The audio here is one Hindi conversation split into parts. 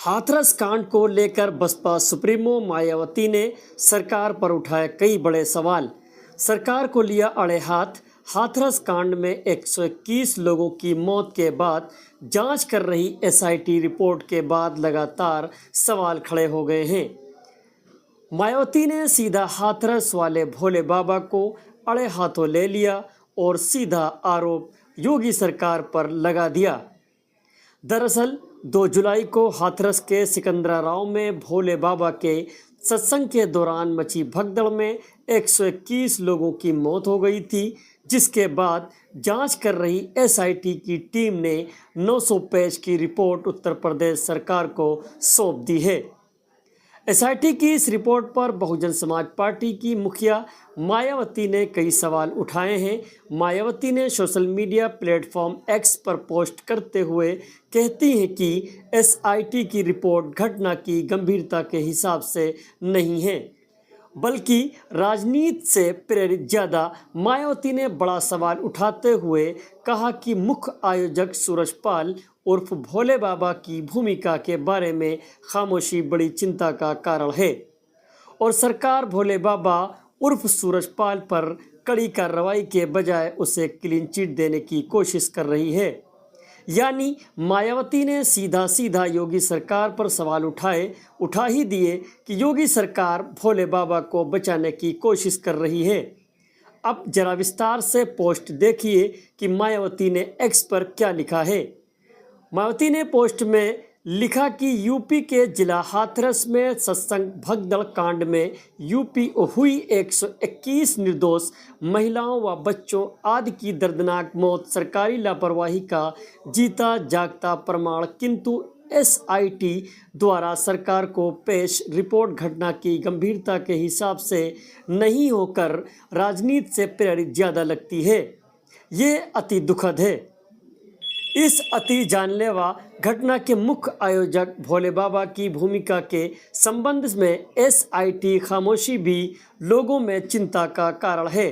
हाथरस कांड को लेकर बसपा सुप्रीमो मायावती ने सरकार पर उठाए कई बड़े सवाल। सरकार को लिया अड़े हाथ। हाथरस कांड में 121 लोगों की मौत के बाद जांच कर रही एसआईटी रिपोर्ट के बाद लगातार सवाल खड़े हो गए हैं। मायावती ने सीधा हाथरस वाले भोले बाबा को अड़े हाथों ले लिया और सीधा आरोप योगी सरकार पर लगा दिया। दरअसल 2 जुलाई को हाथरस के सिकंदराराव में भोले बाबा के सत्संग के दौरान मची भगदड़ में 121 लोगों की मौत हो गई थी, जिसके बाद जांच कर रही एसआईटी की टीम ने 900 पेज की रिपोर्ट उत्तर प्रदेश सरकार को सौंप दी है। एसआईटी की इस रिपोर्ट पर बहुजन समाज पार्टी की मुखिया मायावती ने कई सवाल उठाए हैं। मायावती ने सोशल मीडिया प्लेटफॉर्म एक्स पर पोस्ट करते हुए कहती हैं कि एसआईटी की रिपोर्ट घटना की गंभीरता के हिसाब से नहीं है, बल्कि राजनीति से प्रेरित। ज़्यादा मायावती ने बड़ा सवाल उठाते हुए कहा कि मुख्य आयोजक सूरजपाल उर्फ भोले बाबा की भूमिका के बारे में खामोशी बड़ी चिंता का कारण है और सरकार भोले बाबा उर्फ सूरजपाल पर कड़ी कार्रवाई के बजाय उसे क्लीन चिट देने की कोशिश कर रही है। यानी मायावती ने सीधा सीधा योगी सरकार पर सवाल उठा ही दिए कि योगी सरकार भोले बाबा को बचाने की कोशिश कर रही है। अब जरा विस्तार से पोस्ट देखिए कि मायावती ने एक्स पर क्या लिखा है। मायावती ने पोस्ट में लिखा कि यूपी के जिला हाथरस में सत्संग भगदड़ कांड में यूपी हुई 121 निर्दोष महिलाओं व बच्चों आदि की दर्दनाक मौत सरकारी लापरवाही का जीता जागता प्रमाण, किंतु एसआईटी द्वारा सरकार को पेश रिपोर्ट घटना की गंभीरता के हिसाब से नहीं होकर राजनीति से प्रेरित ज़्यादा लगती है। ये अति दुखद है। इस अति जानलेवा घटना के मुख्य आयोजक भोले बाबा की भूमिका के संबंध में एसआईटी खामोशी भी लोगों में चिंता का कारण है।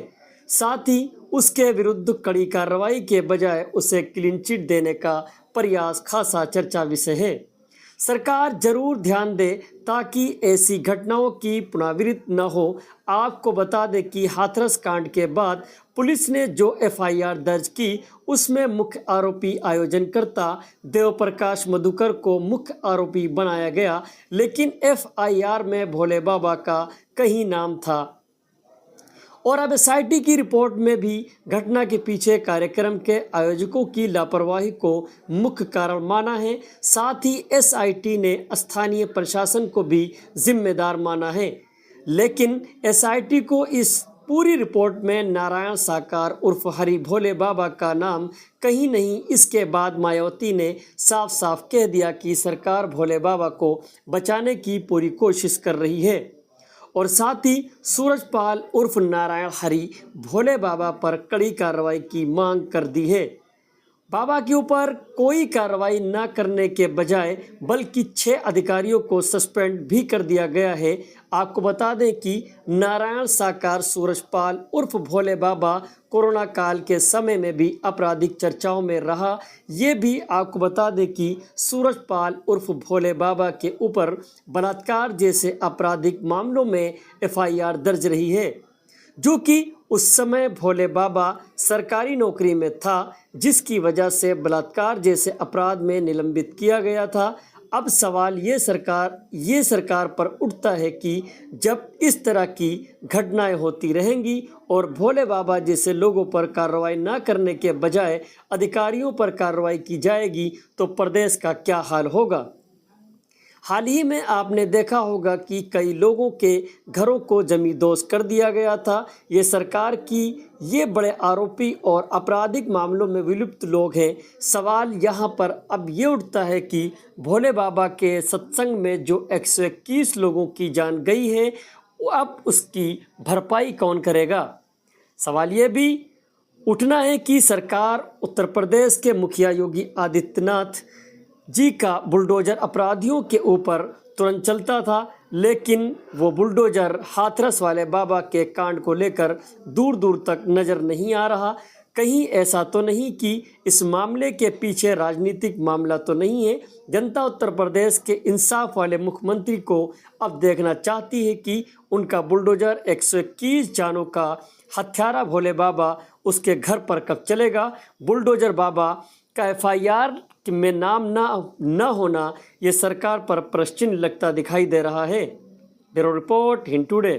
साथ ही उसके विरुद्ध कड़ी कार्रवाई के बजाय उसे क्लीन चिट देने का प्रयास खासा चर्चा विषय है। सरकार जरूर ध्यान दे ताकि ऐसी घटनाओं की पुनरावृत्ति न हो। आपको बता दें कि हाथरस कांड के बाद पुलिस ने जो एफआईआर दर्ज की उसमें मुख्य आरोपी आयोजनकर्ता देवप्रकाश मधुकर को मुख्य आरोपी बनाया गया, लेकिन एफआईआर में भोले बाबा का कहीं नाम था। और अब एसआईटी की रिपोर्ट में भी घटना के पीछे कार्यक्रम के आयोजकों की लापरवाही को मुख्य कारण माना है। साथ ही एसआईटी ने स्थानीय प्रशासन को भी जिम्मेदार माना है। लेकिन एसआईटी को इस पूरी रिपोर्ट में नारायण साकार उर्फ हरि भोले बाबा का नाम कहीं नहीं। इसके बाद मायावती ने साफ साफ कह दिया कि सरकार भोले बाबा को बचाने की पूरी कोशिश कर रही है और साथ ही सूरजपाल उर्फ नारायण हरि भोले बाबा पर कड़ी कार्रवाई की मांग कर दी है। बाबा के ऊपर कोई कार्रवाई न करने के बजाय बल्कि 6 अधिकारियों को सस्पेंड भी कर दिया गया है। आपको बता दें कि नारायण साकार सूरजपाल उर्फ भोले बाबा कोरोना काल के समय में भी आपराधिक चर्चाओं में रहा। ये भी आपको बता दें कि सूरजपाल उर्फ भोले बाबा के ऊपर बलात्कार जैसे आपराधिक मामलों में एफआईआर दर्ज रही है, जो कि उस समय भोले बाबा सरकारी नौकरी में था, जिसकी वजह से बलात्कार जैसे अपराध में निलंबित किया गया था। अब सवाल ये सरकार पर उठता है कि जब इस तरह की घटनाएं होती रहेंगी और भोले बाबा जैसे लोगों पर कार्रवाई न करने के बजाय अधिकारियों पर कार्रवाई की जाएगी तो प्रदेश का क्या हाल होगा। हाल ही में आपने देखा होगा कि कई लोगों के घरों को जमींदोज कर दिया गया था। ये सरकार की ये बड़े आरोपी और आपराधिक मामलों में विलुप्त लोग हैं। सवाल यहाँ पर अब ये उठता है कि भोले बाबा के सत्संग में जो 121 लोगों की जान गई है, अब उसकी भरपाई कौन करेगा। सवाल ये भी उठना है कि सरकार उत्तर प्रदेश के मुखिया योगी आदित्यनाथ जी का बुलडोजर अपराधियों के ऊपर तुरंत चलता था, लेकिन वो बुलडोजर हाथरस वाले बाबा के कांड को लेकर दूर दूर तक नज़र नहीं आ रहा। कहीं ऐसा तो नहीं कि इस मामले के पीछे राजनीतिक मामला तो नहीं है। जनता उत्तर प्रदेश के इंसाफ वाले मुख्यमंत्री को अब देखना चाहती है कि उनका बुलडोजर 121 जानों का हत्यारा भोले बाबा उसके घर पर कब चलेगा। बुलडोजर बाबा का एफआईआर में नाम न होना ये सरकार पर प्रश्न चिन्ह लगता दिखाई दे रहा है। Bureau report, Hind today.